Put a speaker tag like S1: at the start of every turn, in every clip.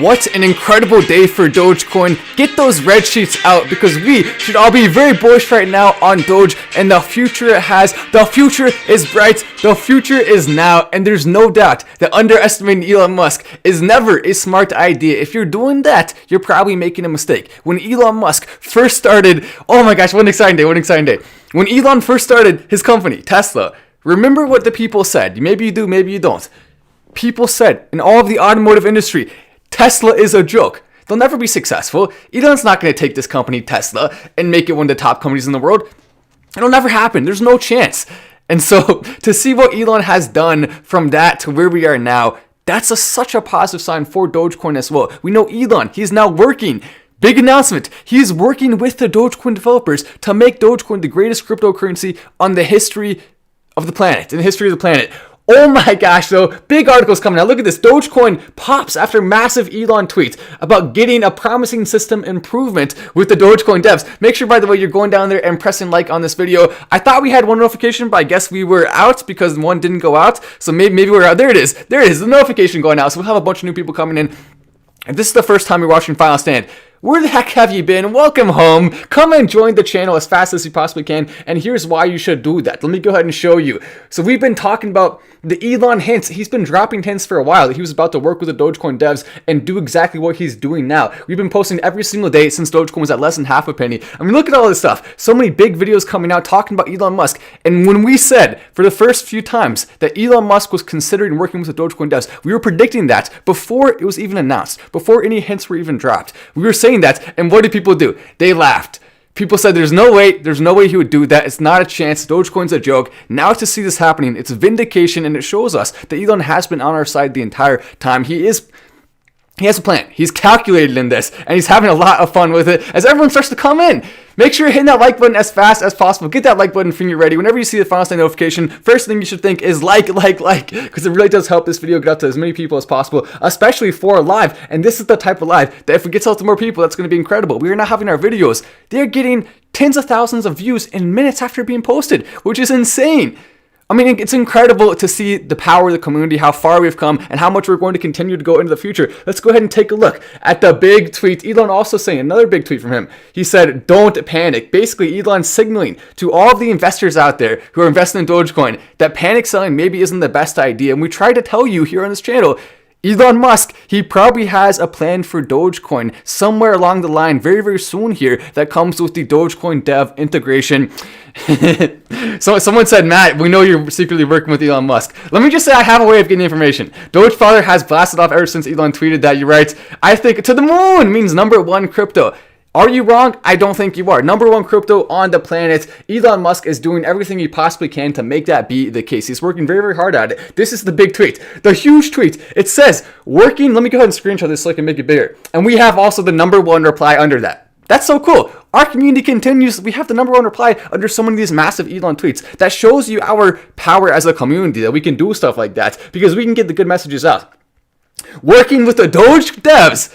S1: What an incredible day for Dogecoin. Get those red sheets out because we should all be very bullish right now on Doge and the future it has. The future is bright. The future is now. And there's no doubt that underestimating Elon Musk is never a smart idea. If you're doing that, you're probably making a mistake. When Elon Musk first started, oh my gosh, what an exciting day, what an exciting day. When Elon first started his company, Tesla, remember what the people said. Maybe you do, maybe you don't. People said in all of the automotive industry, Tesla is a joke. They'll never be successful. Elon's not going to take this company, Tesla, and make it one of the top companies in the world. It'll never happen. There's no chance. And so to see what Elon has done from that to where we are now, that's such a positive sign for Dogecoin as well. We know Elon, he's now working. Big announcement. He's working with the Dogecoin developers to make Dogecoin the greatest cryptocurrency on the history of the planet, in the history of the planet. Oh my gosh, though, big articles coming out. Look at this. Dogecoin pops after massive Elon tweet about getting a promising system improvement with the Dogecoin devs. Make sure, by the way, you're going down there and pressing like on this video. I thought we had one notification, but I guess we were out because one didn't go out. So maybe we're out. There it is. There it is. The notification going out. So we'll have a bunch of new people coming in. If this is the first time you're watching Final Stand, where the heck have you been? Welcome home. Come and join the channel as fast as you possibly can. And here's why you should do that. Let me go ahead and show you. So we've been talking about the Elon hints. He's been dropping hints for a while that he was about to work with the Dogecoin devs and do exactly what he's doing now. We've been posting every single day since Dogecoin was at less than half a penny. I mean, look at all this stuff. So many big videos coming out talking about Elon Musk. And when we said for the first few times that Elon Musk was considering working with the Dogecoin devs, we were predicting that before it was even announced, before any hints were even dropped. We were saying that, and what did people do? They laughed. People said there's no way he would do that. It's not a chance. Dogecoin's a joke. Now to see this happening, it's vindication, and it shows us that Elon has been on our side the entire time. He has a plan. He's calculated in this, and he's having a lot of fun with it as everyone starts to come in. Make sure you're hitting that like button as fast as possible. Get that like button when you're ready. Whenever you see the Final Stand notification, first thing you should think is like, because it really does help this video get out to as many people as possible, especially for live. And this is the type of live that if it gets out to more people, that's going to be incredible. We are now having our videos. They're getting tens of thousands of views in minutes after being posted, which is insane. I mean, it's incredible to see the power of the community, how far we've come, and how much we're going to continue to go into the future. Let's go ahead and take a look at the big tweet. Elon also saying, another big tweet from him. He said, don't panic. Basically, Elon signaling to all of the investors out there who are investing in Dogecoin that panic selling maybe isn't the best idea. And we try to tell you here on this channel, Elon Musk, he probably has a plan for Dogecoin somewhere along the line very, very soon here that comes with the Dogecoin dev integration. So someone said, Matt, we know you're secretly working with Elon Musk. Let me just say I have a way of getting information. Dogefather has blasted off ever since Elon tweeted that. You write, I think to the moon means number one crypto. Are you wrong? I don't think you are. Number one crypto on the planet. Elon Musk is doing everything he possibly can to make that be the case. He's working very, very hard at it. This is the big tweet, the huge tweet. It says, working, let me go ahead and screenshot this so I can make it bigger. And we have also the number one reply under that. That's so cool. Our community continues. We have the number one reply under so many of these massive Elon tweets. That shows you our power as a community, that we can do stuff like that because we can get the good messages out. Working with the Doge devs.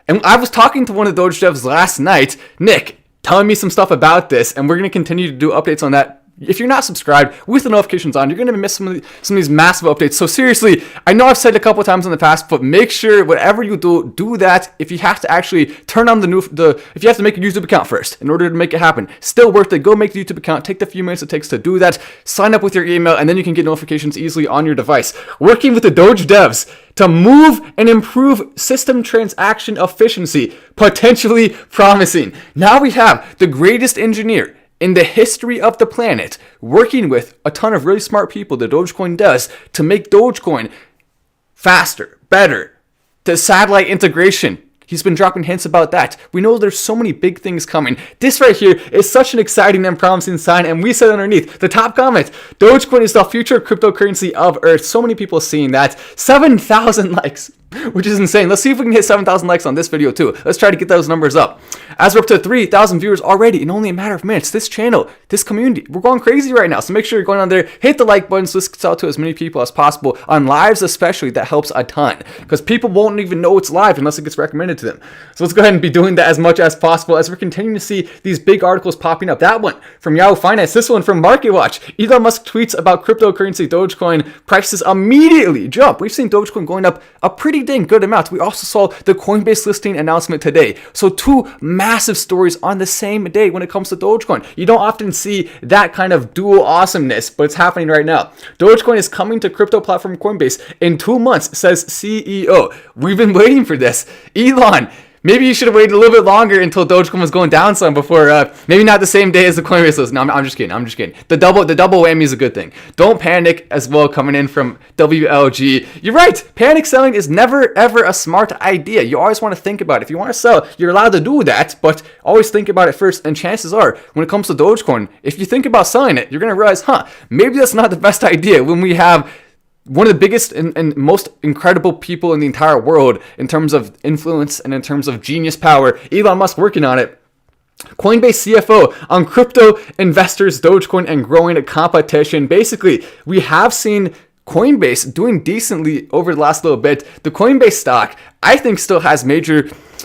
S1: And I was talking to one of the Doge devs last night, Nick, telling me some stuff about this, and we're going to continue to do updates on that. If you're not subscribed with the notifications on, you're going to miss some of these massive updates. So seriously, I know I've said it a couple times in the past, but make sure whatever you do that. If you have to actually turn on if you have to make a YouTube account first in order to make it happen, still worth it. Go make the YouTube account. Take the few minutes it takes to do that. Sign up with your email, and then you can get notifications easily on your device. Working with the Doge devs to move and improve system transaction efficiency, potentially promising. Now we have the greatest engineer in the history of the planet working with a ton of really smart people, the Dogecoin does, to make Dogecoin faster, better, to satellite integration. He's been dropping hints about that. We know there's so many big things coming. This right here is such an exciting and promising sign. And we said underneath the top comment, Dogecoin is the future cryptocurrency of Earth. So many people seeing that. 7,000 likes, which is insane. Let's see if we can hit 7,000 likes on this video too. Let's try to get those numbers up. As we're up to 3,000 viewers already in only a matter of minutes, this channel, this community, we're going crazy right now. So make sure you're going on there, hit the like button so this gets out to as many people as possible. On lives especially, that helps a ton because people won't even know it's live unless it gets recommended to them. So let's go ahead and be doing that as much as possible as we're continuing to see these big articles popping up. That one from Yahoo Finance, this one from Market Watch. Elon Musk tweets about cryptocurrency Dogecoin prices immediately jump. We've seen Dogecoin going up a pretty pretty dang good amount. We also saw the Coinbase listing announcement today. So 2 massive stories on the same day when it comes to Dogecoin. You don't often see that kind of dual awesomeness, but it's happening right now. Dogecoin is coming to crypto platform Coinbase in 2 months, says CEO. We've been waiting for this. Elon, maybe you should have waited a little bit longer until Dogecoin was going down some before, maybe not the same day as the Coinbase list. No, I'm just kidding. The double whammy is a good thing. Don't panic as well, coming in from WLG. You're right. Panic selling is never, ever a smart idea. You always want to think about it. If you want to sell, you're allowed to do that, but always think about it first. And chances are, when it comes to Dogecoin, if you think about selling it, you're going to realize, maybe that's not the best idea when we have one of the biggest and most incredible people in the entire world in terms of influence and in terms of genius power, Elon Musk, working on it. Coinbase CFO on crypto investors, Dogecoin, and growing competition. Basically, we have seen Coinbase doing decently over the last little bit. The Coinbase stock, I think, still has major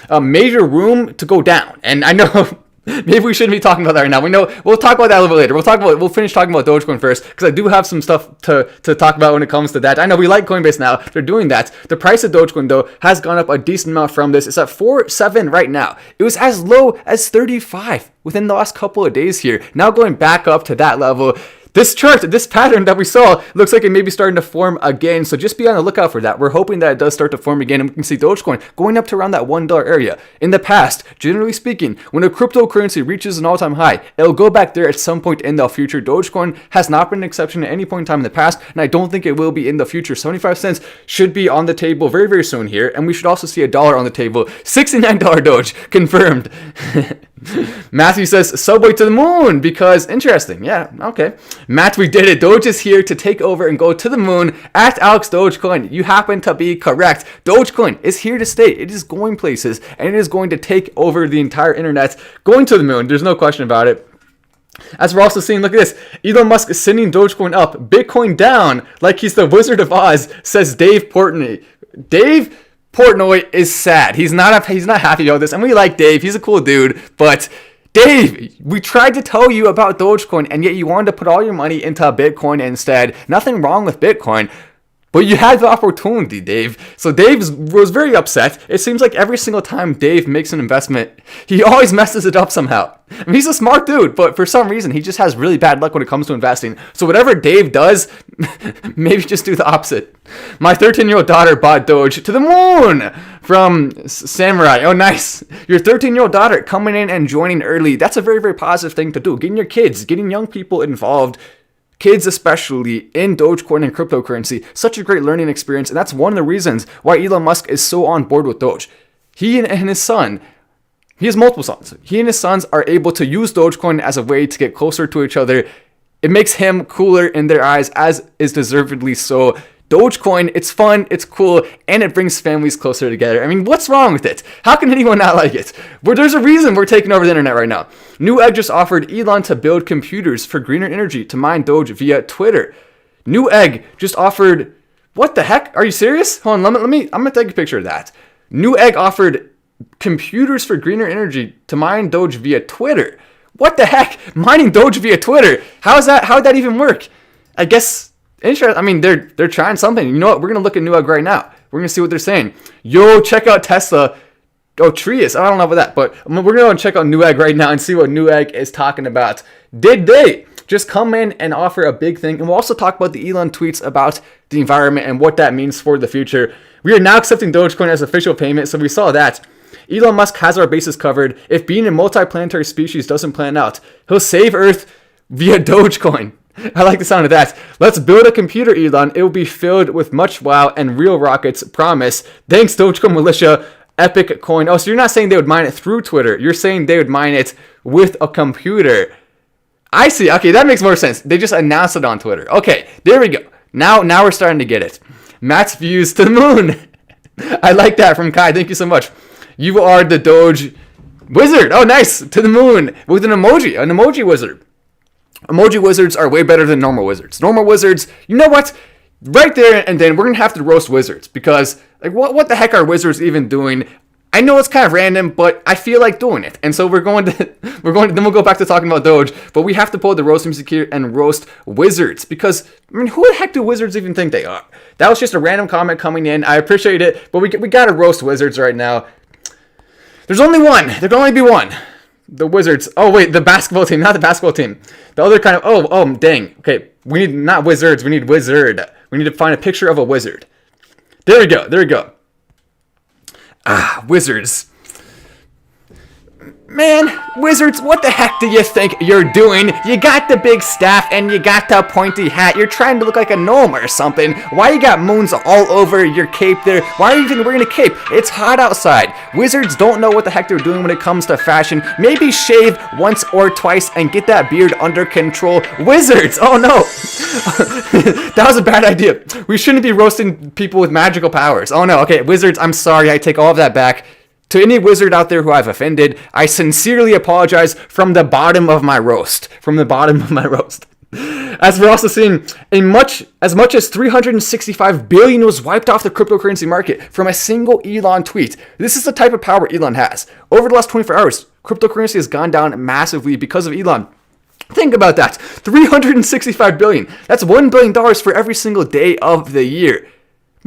S1: room to go down. And I know maybe we shouldn't be talking about that right now. We'll talk about that a little bit later. We'll finish talking about Dogecoin first, because I do have some stuff to talk about when it comes to that. I know we like Coinbase now. They're doing that. The price of Dogecoin, though, has gone up a decent amount from this. It's at 4.7 right now. It was as low as 35 within the last couple of days here. Now going back up to that level. This chart, this pattern that we saw, looks like it may be starting to form again. So just be on the lookout for that. We're hoping that it does start to form again, and we can see Dogecoin going up to around that $1 area. In the past, generally speaking, when a cryptocurrency reaches an all-time high, it'll go back there at some point in the future. Dogecoin has not been an exception at any point in time in the past, and I don't think it will be in the future. 75 cents should be on the table very, very soon here, and we should also see $1 on the table. $69 Doge, confirmed. Matthew says, Subway to the moon, because interesting. Yeah, okay. Matt, we did it. Doge is here to take over and go to the moon. At Alex Dogecoin, you happen to be correct. Dogecoin is here to stay. It is going places, and it is going to take over the entire internet, going to the moon. There's no question about it. As we're also seeing, look at this. Elon Musk is sending Dogecoin up, Bitcoin down, like he's the Wizard of Oz, says Dave Portnoy. Dave Portnoy is sad. He's not happy about this, and we like Dave. He's a cool dude, but Dave, we tried to tell you about Dogecoin, and yet you wanted to put all your money into Bitcoin instead. Nothing wrong with Bitcoin, but you had the opportunity, Dave. So Dave was very upset. It seems like every single time Dave makes an investment, he always messes it up somehow. I mean, he's a smart dude, but for some reason, he just has really bad luck when it comes to investing. So whatever Dave does, maybe just do the opposite. My 13-year-old daughter bought Doge to the moon from Samurai. Oh, nice. Your 13-year-old daughter coming in and joining early. That's a very, very positive thing to do. Getting your kids, getting young people involved, kids especially, in Dogecoin and cryptocurrency. Such a great learning experience, and that's one of the reasons why Elon Musk is so on board with Doge. He and his son, he has multiple sons. He and his sons are able to use Dogecoin as a way to get closer to each other. It makes him cooler in their eyes, as is deservedly so. Dogecoin, it's fun, it's cool, and it brings families closer together. I mean, what's wrong with it? How can anyone not like it? There's a reason we're taking over the internet right now. Newegg just offered Elon to build computers for greener energy to mine Doge via Twitter. Newegg just offered, what the heck? Are you serious? Hold on, I'm gonna take a picture of that. Newegg offered computers for greener energy to mine Doge via Twitter. What the heck? Mining Doge via Twitter? How'd that even work? I guess, interesting. I mean, they're trying something. You know what? We're gonna look at Newegg right now. We're gonna see what they're saying. Yo, check out Tesla. Oh, Trius. I don't know about that, but we're gonna go and check out Newegg right now and see what Newegg is talking about. Did they just come in and offer a big thing? And we'll also talk about the Elon tweets about the environment and what that means for the future. We are now accepting Dogecoin as official payment, so we saw that. Elon Musk has our bases covered. If being a multiplanetary species doesn't plan out, he'll save Earth via Dogecoin. I like the sound of that. Let's build a computer, Elon. It will be filled with much wow and real rockets. Promise. Thanks, Dogecoin militia. Epic coin. Oh, so you're not saying they would mine it through Twitter. You're saying they would mine it with a computer. I see. Okay, that makes more sense. They just announced it on Twitter. Okay, there we go. Now we're starting to get it. Matt's views to the moon. I like that from Kai. Thank you so much. You are the Doge wizard. Oh, nice. To the moon with an emoji wizard. Emoji wizards are way better than normal wizards. Normal wizards, you know what? Right there and then we're going to have to roast wizards because, like, what the heck are wizards even doing I know it's kind of random, but I feel like doing it. And so then we'll go back to talking about Doge, but we have to pull the roast music here and roast Wizards because, I mean, who the heck do Wizards even think they are? That was just a random comment coming in. I appreciate it, but we got to roast Wizards right now. There's only one. There can only be one. The Wizards. Oh, wait, the basketball team, not the basketball team. The other kind of, oh, dang. Okay, we need not Wizards, we need Wizard. We need to find a picture of a wizard. There we go. Wizards. Man, Wizards, what the heck do you think you're doing? You got the big staff and you got the pointy hat. You're trying to look like a gnome or something. Why you got moons all over your cape there? Why are you even wearing a cape? It's hot outside. Wizards don't know what the heck they're doing when it comes to fashion. Maybe shave once or twice and get that beard under control. Wizards! Oh no! That was a bad idea. We shouldn't be roasting people with magical powers. Oh no, okay, Wizards, I'm sorry. I take all of that back. To any wizard out there who I've offended, I sincerely apologize from the bottom of my roast. As we're also seeing, as much as 365 billion was wiped off the cryptocurrency market from a single Elon tweet. This is the type of power Elon has. Over the last 24 hours, cryptocurrency has gone down massively because of Elon. Think about that. 365 billion. That's $1 billion for every single day of the year.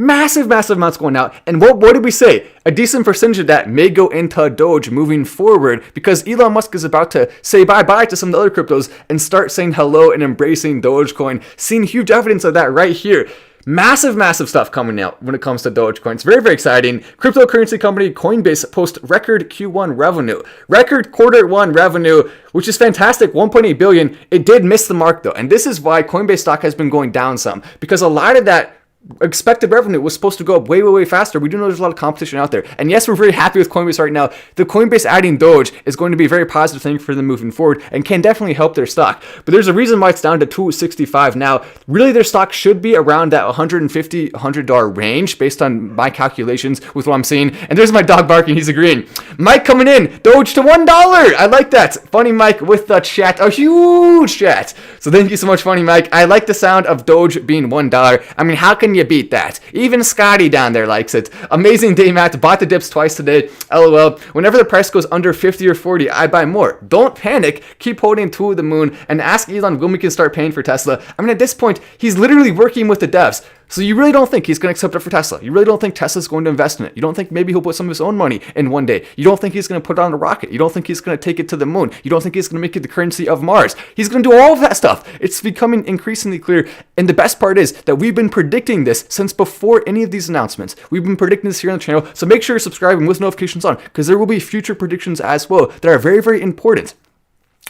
S1: Massive amounts going out. And what did we say? A decent percentage of that may go into Doge moving forward because Elon Musk is about to say bye-bye to some of the other cryptos and start saying hello and embracing Dogecoin. Seeing huge evidence of that right here. Massive stuff coming out when it comes to Dogecoin. It's very exciting. Cryptocurrency company Coinbase post record Q1 revenue. Record Q1 revenue, which is fantastic, 1.8 billion. It did miss the mark though. And this is why Coinbase stock has been going down some because a lot of that expected revenue was supposed to go up way faster. We do know there's a lot of competition out there. And yes, we're very happy with Coinbase right now. The Coinbase adding Doge is going to be a very positive thing for them moving forward and can definitely help their stock. But there's a reason why it's down to $265 now. Really, their stock should be around that $150, $100 range based on my calculations with what I'm seeing. And there's my dog barking. He's agreeing. Mike coming in. Doge to $1. I like that. Funny Mike with the chat. A huge chat. So thank you so much, Funny Mike. I like the sound of Doge being $1. I mean, how can you beat that? Even Scotty down there likes it. Amazing day, Matt. Bought the dips twice today. LOL. Whenever the price goes under 50 or 40, I buy more. Don't panic. Keep holding to the moon and ask Elon when we can start paying for Tesla. I mean, at this point, he's literally working with the devs. So you really don't think he's going to accept it for Tesla. You really don't think Tesla's going to invest in it. You don't think maybe he'll put some of his own money in one day. You don't think he's going to put it on a rocket. You don't think he's going to take it to the moon. You don't think he's going to make it the currency of Mars. He's going to do all of that stuff. It's becoming increasingly clear. And the best part is that we've been predicting this since before any of these announcements. We've been predicting this here on the channel. So make sure you're subscribing with notifications on because there will be future predictions as well that are very important.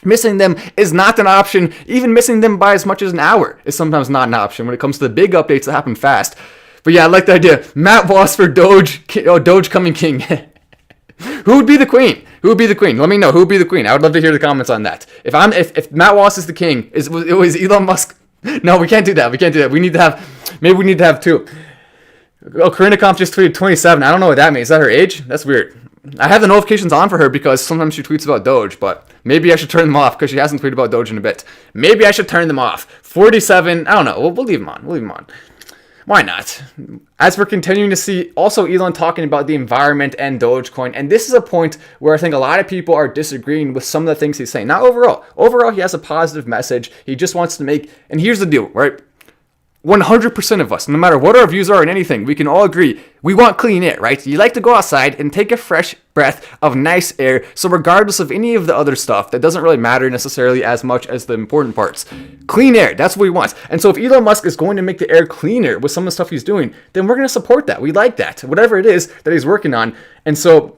S1: Missing them is not an option. Even missing them by as much as an hour is sometimes not an option when it comes to the big updates that happen fast. But yeah, I like the idea. Matt Voss for Doge. Doge coming king. Who would be the queen? Who would be the queen? Let me know. Who would be the queen? I would love to hear the comments on that. If Matt Voss is the king, it was Elon Musk. No, we can't do that. We need to have two. Oh, Karina Kampf just tweeted 27. I don't know what that means. Is that her age? That's weird. I have the notifications on for her because sometimes she tweets about Doge, but maybe I should turn them off because she hasn't tweeted about Doge in a bit. Maybe I should turn them off. 47, I don't know. We'll leave them on. Why not? As we're continuing to see also Elon talking about the environment and Dogecoin, and this is a point where I think a lot of people are disagreeing with some of the things he's saying. Not overall. Overall, he has a positive message. He just wants to make, and here's the deal, right? 100% of us, no matter what our views are on anything, we can all agree we want clean air, right? You like to go outside and take a fresh breath of nice air. So regardless of any of the other stuff, that doesn't really matter necessarily as much as the important parts. Clean air, that's what we want. And so if Elon Musk is going to make the air cleaner with some of the stuff he's doing, then we're going to support that. We like that, whatever it is that he's working on. And so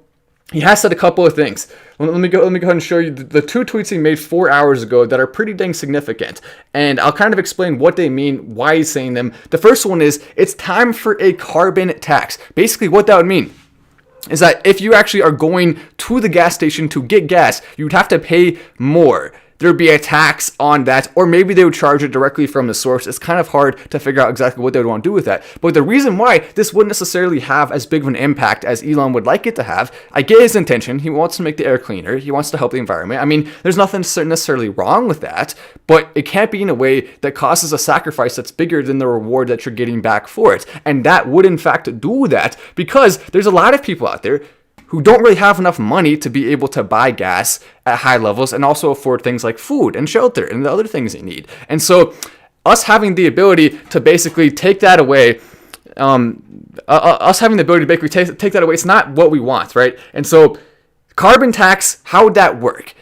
S1: he has said a couple of things. Let me go ahead and show you the two tweets he made 4 hours ago that are pretty dang significant. And I'll kind of explain what they mean, why he's saying them. The first one is, it's time for a carbon tax. Basically, what that would mean is that if you actually are going to the gas station to get gas, you would have to pay more. There'd be a tax on that, or maybe they would charge it directly from the source. It's kind of hard to figure out exactly what they would want to do with that. But the reason why this wouldn't necessarily have as big of an impact as Elon would like it to have, I get his intention. He wants to make the air cleaner. He wants to help the environment. I mean, there's nothing necessarily wrong with that, but it can't be in a way that causes a sacrifice that's bigger than the reward that you're getting back for it. And that would in fact do that because there's a lot of people out there who don't really have enough money to be able to buy gas at high levels and also afford things like food and shelter and the other things they need. And so us having the ability to basically take that away, take that away, it's not what we want, right? And so carbon tax, how would that work?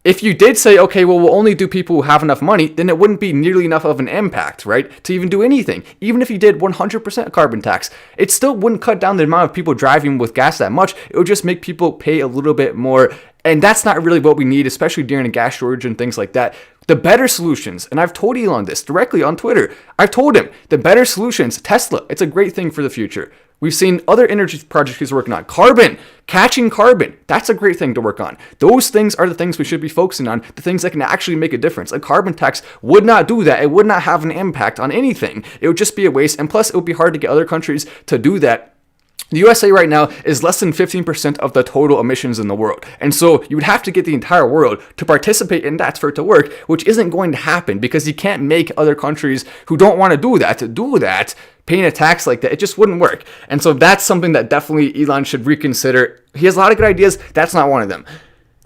S1: If you did say, okay, well, we'll only do people who have enough money, then it wouldn't be nearly enough of an impact, right, to even do anything. Even if you did 100% carbon tax, it still wouldn't cut down the amount of people driving with gas that much. It would just make people pay a little bit more. And that's not really what we need, especially during a gas shortage and things like that. The better solutions, and I've told Elon this directly on Twitter. I've told him the better solutions, Tesla, it's a great thing for the future. We've seen other energy projects he's working on. Carbon, catching carbon, that's a great thing to work on. Those things are the things we should be focusing on, the things that can actually make a difference. A carbon tax would not do that. It would not have an impact on anything. It would just be a waste, and plus it would be hard to get other countries to do that. The USA right now is less than 15% of the total emissions in the world. And so you would have to get the entire world to participate in that for it to work, which isn't going to happen because you can't make other countries who don't want to do that, paying a tax like that. It just wouldn't work. And so that's something that definitely Elon should reconsider. He has a lot of good ideas. That's not one of them.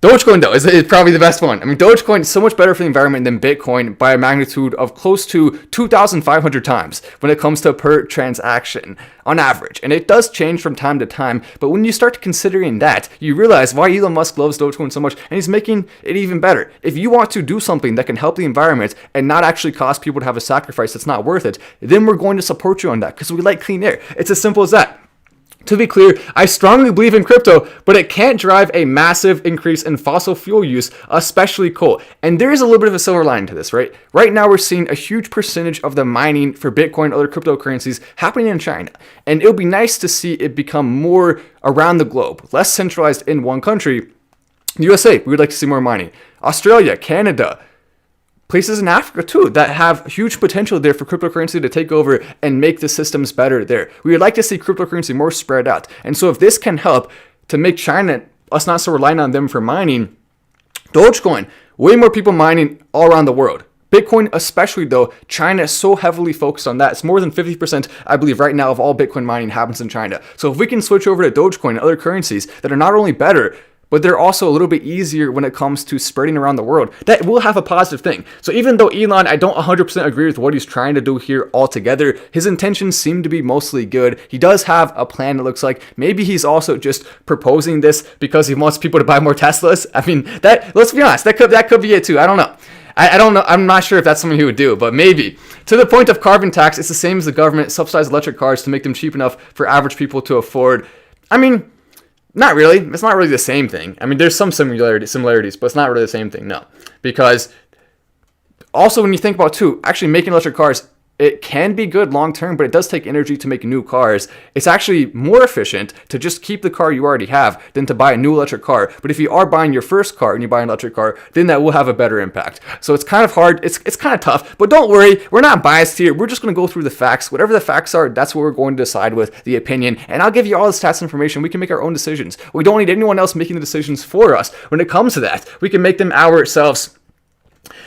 S1: Dogecoin, though, is probably the best one. I mean, Dogecoin is so much better for the environment than Bitcoin by a magnitude of close to 2,500 times when it comes to per transaction on average. And it does change from time to time. But when you start considering that, you realize why Elon Musk loves Dogecoin so much, and he's making it even better. If you want to do something that can help the environment and not actually cause people to have a sacrifice that's not worth it, then we're going to support you on that because we like clean air. It's as simple as that. To be clear, I strongly believe in crypto, but it can't drive a massive increase in fossil fuel use, especially coal. And there is a little bit of a silver lining to this, right? Right now, we're seeing a huge percentage of the mining for Bitcoin and other cryptocurrencies happening in China. And it would be nice to see it become more around the globe, less centralized in one country. The USA, we would like to see more mining. Australia, Canada, places in Africa too that have huge potential there for cryptocurrency to take over and make the systems better there. We would like to see cryptocurrency more spread out. And so if this can help to make China, us not so reliant on them for mining, Dogecoin, way more people mining all around the world. Bitcoin especially though, China is so heavily focused on that. It's more than 50%, I believe, right now of all Bitcoin mining happens in China. So if we can switch over to Dogecoin and other currencies that are not only better, but they're also a little bit easier when it comes to spreading around the world, that will have a positive thing. So even though Elon, I don't 100% agree with what he's trying to do here altogether, his intentions seem to be mostly good. He does have a plan, it looks like. Maybe he's also just proposing this because he wants people to buy more Teslas. I mean, that, let's be honest, that could be it too. I don't know. I don't know. I'm not sure if that's something he would do, but maybe. To the point of carbon tax, it's the same as the government subsidized electric cars to make them cheap enough for average people to afford. I mean, not really. It's not really the same thing. I mean, there's some similarities, but it's not really the same thing, no. Because also when you think about, too, actually making electric cars, it can be good long term, but it does take energy to make new cars. It's actually more efficient to just keep the car you already have than to buy a new electric car. But if you are buying your first car and you buy an electric car, then that will have a better impact. So it's kind of hard. It's kind of tough, but don't worry. We're not biased here. We're just going to go through the facts. Whatever the facts are, that's what we're going to decide with the opinion. And I'll give you all the stats information. We can make our own decisions. We don't need anyone else making the decisions for us. When it comes to that, we can make them ourselves.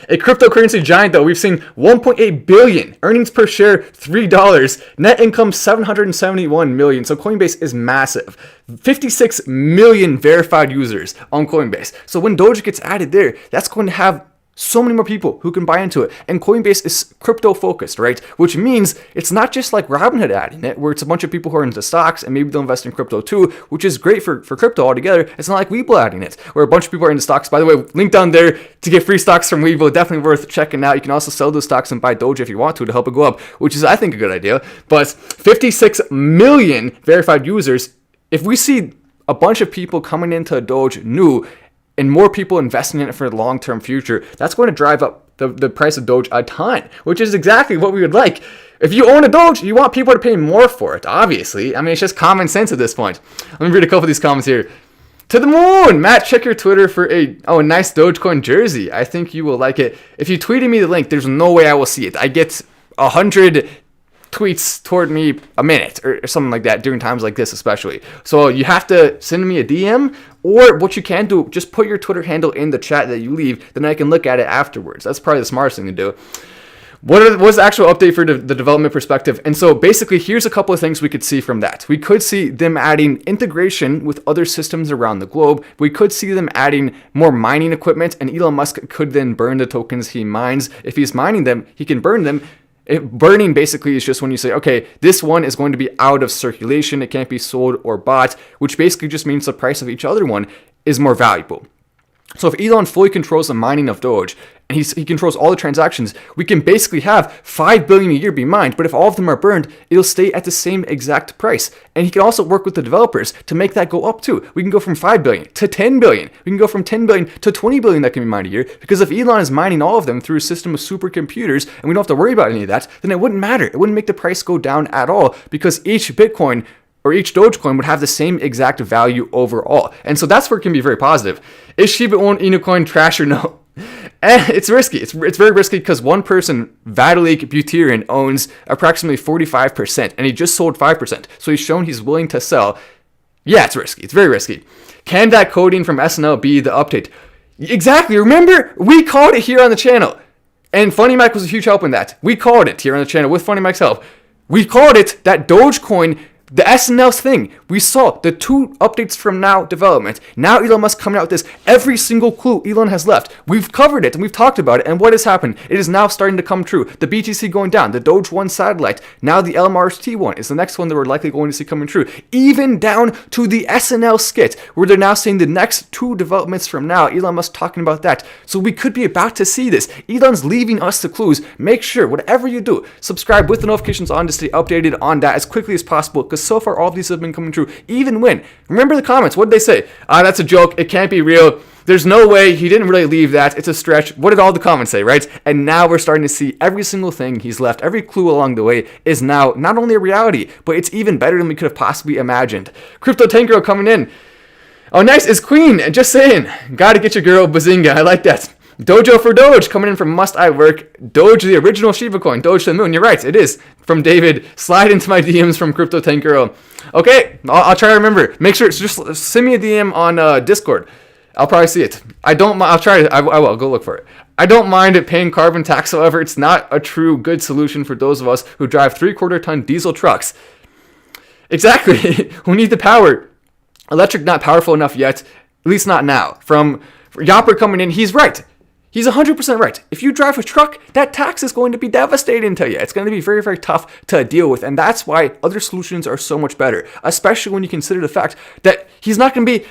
S1: A cryptocurrency giant, though, we've seen 1.8 billion, earnings per share $3, net income 771 million. So Coinbase is massive. 56 million verified users on Coinbase. So when Doge gets added there, that's going to have so many more people who can buy into it. And Coinbase is crypto focused, right? Which means it's not just like Robinhood adding it, where it's a bunch of people who are into stocks and maybe they'll invest in crypto too, which is great for crypto altogether. It's not like Webull adding it, where a bunch of people are into stocks. By the way, link down there to get free stocks from Webull. Definitely worth checking out. You can also sell those stocks and buy Doge if you want to help it go up, which is, I think, a good idea. But 56 million verified users. If we see a bunch of people coming into Doge new, and more people investing in it for the long-term future, that's going to drive up the price of Doge a ton, which is exactly what we would like. If you own a Doge, you want people to pay more for it, obviously. I mean, it's just common sense at this point. Let me read a couple of these comments here. To the moon! Matt, check your Twitter for a nice Dogecoin jersey. I think you will like it. If you tweeted me the link, there's no way I will see it. I get 100 tweets toward me a minute or something like that during times like this especially. So you have to send me a DM, or what you can do, just put your Twitter handle in the chat that you leave, then I can look at it afterwards. That's probably the smartest thing to do. What's the actual update for the development perspective? And so basically, here's a couple of things we could see from that. We could see them adding integration with other systems around the globe. We could see them adding more mining equipment, and Elon Musk could then burn the tokens he mines. If he's mining them, he can burn them. Burning basically is just when you say, okay, this one is going to be out of circulation. It can't be sold or bought, which basically just means the price of each other one is more valuable. So if Elon fully controls the mining of Doge, and he controls all the transactions, we can basically have 5 billion a year be mined, but if all of them are burned, it'll stay at the same exact price. And he can also work with the developers to make that go up too. We can go from 5 billion to 10 billion. We can go from 10 billion to 20 billion that can be mined a year, because if Elon is mining all of them through a system of supercomputers, and we don't have to worry about any of that, then it wouldn't matter. It wouldn't make the price go down at all, because each Bitcoin or each Dogecoin would have the same exact value overall. And so that's where it can be very positive. Is Shiba Inu coin trash or no? It's risky. It's very risky because one person, Vitalik Buterin, owns approximately 45%, and he just sold 5%. So he's shown he's willing to sell. Yeah, it's risky. It's very risky. Can that coding from SNL be the update? Exactly. Remember, we called it here on the channel. And Funny Mike was a huge help in that. We called it here on the channel with Funny Mike's help. We called it that Dogecoin, the SNL's thing. We saw the 2 updates from now development. Now Elon Musk coming out with this. Every single clue Elon has left. We've covered it and we've talked about it. And what has happened? It is now starting to come true. The BTC going down. The Doge 1 satellite. Now the LMRT one is the next one that we're likely going to see coming true. Even down to the SNL skit, where they're now saying the next 2 developments from now. Elon Musk talking about that. So we could be about to see this. Elon's leaving us the clues. Make sure, whatever you do, subscribe with the notifications on to stay updated on that as quickly as possible, because so far all of these have been coming true. Even when, remember the comments, what did they say? That's a joke, it can't be real, there's no way, he didn't really leave that, it's a stretch. What did all the comments say, right? And now we're starting to see every single thing he's left, every clue along the way is now not only a reality, but it's even better than we could have possibly imagined. Crypto Tank Girl coming in. Oh nice, it's Queen, just saying, gotta get your girl, bazinga, I like that. Dojo for Doge coming in from Must I Work. Doge, the original Shiba coin. Doge to the moon. You're right. It is. From David. Slide into my DMs from Crypto Tank Girl. Okay. I'll try to remember. Make sure. Just send me a DM on Discord. I'll probably see it. I'll try to. I will. Go look for it. I don't mind it paying carbon tax. However, it's not a true good solution for those of us who drive 3/4-ton diesel trucks. Exactly. Who need the power. Electric not powerful enough yet. At least not now. From Yopper coming in. He's right. He's 100% right. If you drive a truck, that tax is going to be devastating to you. It's going to be very, very tough to deal with. And that's why other solutions are so much better, especially when you consider the fact that he's not going to be,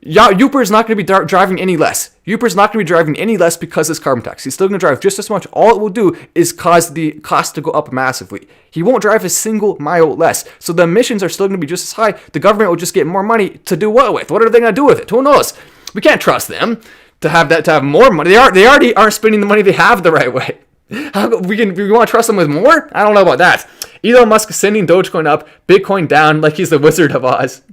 S1: Youper is not going to be driving any less. Youper is not going to be driving any less because of this carbon tax. He's still going to drive just as much. All it will do is cause the cost to go up massively. He won't drive a single mile less. So the emissions are still going to be just as high. The government will just get more money to do what with? What are they going to do with it? Who knows? We can't trust them to have more money. They already aren't spending the money they have the right way. We want to trust them with more? I don't know about that. Elon Musk sending Dogecoin up, Bitcoin down like he's the Wizard of Oz,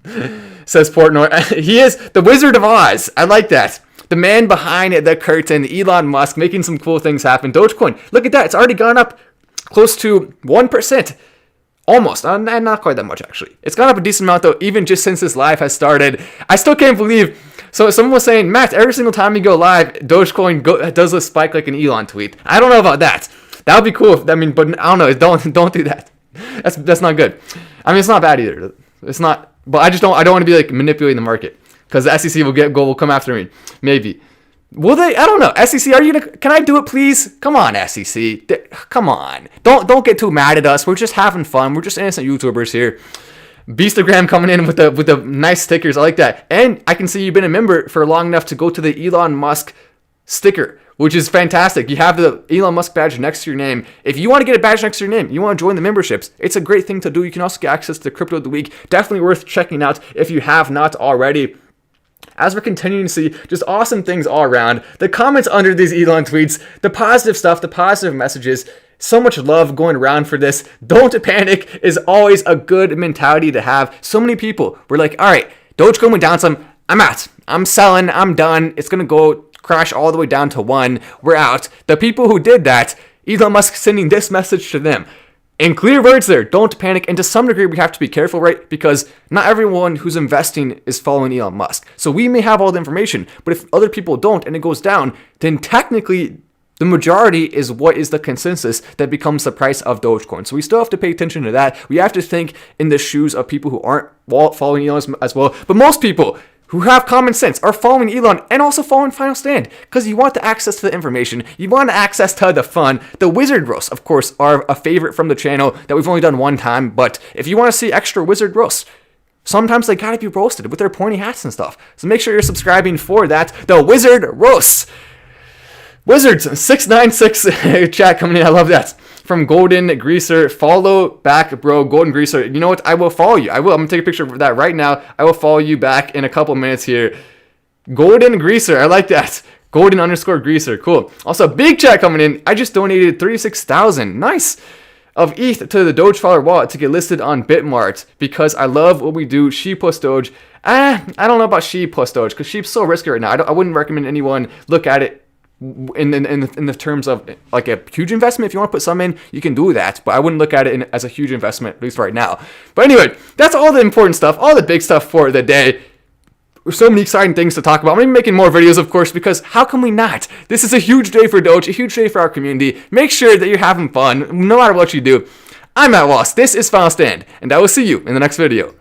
S1: says Portnoy. He is the Wizard of Oz. I like that. The man behind the curtain, Elon Musk, making some cool things happen. Dogecoin, look at that. It's already gone up close to 1%. Almost, and not quite that much actually. It's gone up a decent amount though, even just since this live has started. I still can't believe. So someone was saying, Matt, every single time you go live, Dogecoin does a spike like an Elon tweet. I don't know about that. That would be cool. I mean, but I don't know. Don't do that. That's not good. I mean, it's not bad either. It's not. But I don't want to be like manipulating the market, because the SEC will come after me. Maybe. Will they? I don't know. SEC, are you gonna? Can I do it, please? Come on, SEC. Come on. Don't get too mad at us. We're just having fun. We're just innocent YouTubers here. Beastagram coming in with the nice stickers. I like that. And I can see you've been a member for long enough to go to the Elon Musk sticker, which is fantastic. You have the Elon Musk badge next to your name. If you want to get a badge next to your name, you want to join the memberships, it's a great thing to do. You can also get access to Crypto of the Week. Definitely worth checking out if you have not already. As we're continuing to see just awesome things all around, the comments under these Elon tweets, the positive stuff, the positive messages, so much love going around for this. Don't panic is always a good mentality to have. So many people were like, all right, Dogecoin went down some, I'm out. I'm selling, I'm done. It's going to go crash all the way down to 1. We're out. The people who did that, Elon Musk sending this message to them. In clear words there, don't panic. And to some degree, we have to be careful, right? Because not everyone who's investing is following Elon Musk. So we may have all the information, but if other people don't and it goes down, then technically The majority is what is the consensus that becomes the price of Dogecoin. So we still have to pay attention to that. We have to think in the shoes of people who aren't following Elon as well. But most people who have common sense are following Elon and also following Final Stand because you want the access to the information, you want access to the fun. The wizard roasts, of course, are a favorite from the channel that we've only done one time, but if you want to see extra wizard roasts, sometimes they gotta be roasted with their pointy hats and stuff. So make sure you're subscribing for that. The wizard roasts. Wizards 696 chat coming in. I love that. From Golden Greaser, follow back, bro. Golden Greaser, you know what? I will follow you. I'm gonna take a picture of that right now. I will follow you back in a couple minutes here. Golden Greaser, I like that. Golden _ Greaser, cool. Also, big chat coming in. I just donated 36,000, nice, of ETH to the Dogefather wallet to get listed on Bitmart because I love what we do. Sheep plus Doge. I don't know about Sheep plus Doge because Sheep's so risky right now. I wouldn't recommend anyone look at it in the terms of like a huge investment. If you want to put some in, you can do that, but I wouldn't look at it as a huge investment, at least right now. But anyway, that's all the important stuff, all the big stuff for the day. There's so many exciting things to talk about. I'm going to be making more videos, of course, because how can we not? This is a huge day for Doge, a huge day for our community. Make sure that you're having fun, no matter what you do. I'm Matt Wass, this is Final Stand, and I will see you in the next video.